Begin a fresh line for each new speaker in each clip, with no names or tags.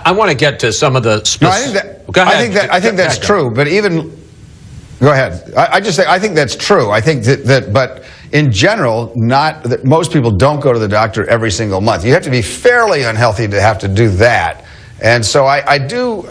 I want to get to some of the specifics.
No, I think that's true. But even, go ahead. I think that's true. I think but in general, most people don't go to the doctor every single month. You have to be fairly unhealthy to have to do that. And so I do,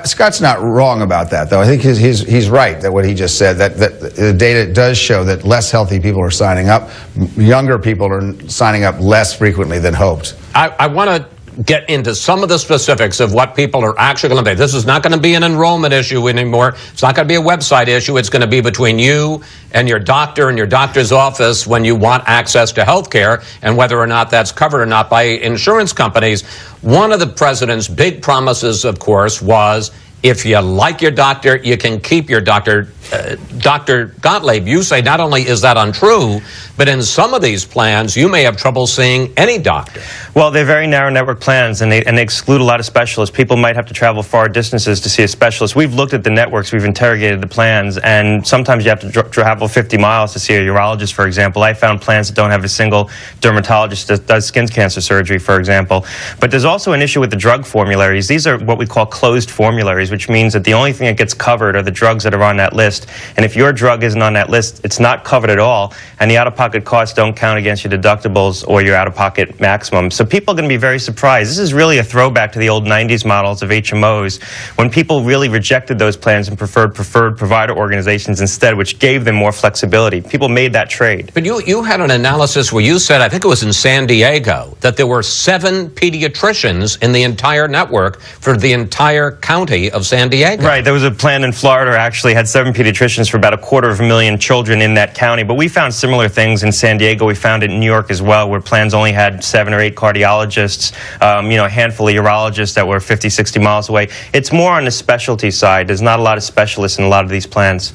Scott's not wrong about that, though. I think he's right that what he just said, that the data does show that less healthy people are signing up. Younger people are signing up less frequently than hoped.
I want to get into some of the specifics of what people are actually going to pay. This is not going to be an enrollment issue anymore. It's not going to be a website issue. It's going to be between you and your doctor and your doctor's office when you want access to health care and whether or not that's covered or not by insurance companies. One of the president's big promises, of course, was if you like your doctor, you can keep your doctor. Dr. Gottlieb, you say not only is that untrue, but in some of these plans, you may have trouble seeing any doctor.
Well, they're very narrow network plans, and they exclude a lot of specialists. People might have to travel far distances to see a specialist. We've looked at the networks, we've interrogated the plans, and sometimes you have to travel 50 miles to see a urologist, for example. I found plans that don't have a single dermatologist that does skin cancer surgery, for example. But there's also an issue with the drug formularies. These are what we call closed formularies, which means that the only thing that gets covered are the drugs that are on that list. And if your drug isn't on that list, it's not covered at all, and the out-of-pocket costs don't count against your deductibles or your out-of-pocket maximum. So people are going to be very surprised. This is really a throwback to the old 90s models of HMOs, when people really rejected those plans and preferred provider organizations instead, which gave them more flexibility. People made that trade.
But you had an analysis where you said, I think it was in San Diego, that there were 7 pediatricians in the entire network for the entire county of San Diego.
Right. There was a plan in Florida actually had 7 pediatricians for about 250,000 children in that county. But we found similar things in San Diego. We found it in New York as well, where plans only had 7 or 8 cardiologists, a handful of urologists that were 50, 60 miles away. It's more on the specialty side. There's not a lot of specialists in a lot of these plans.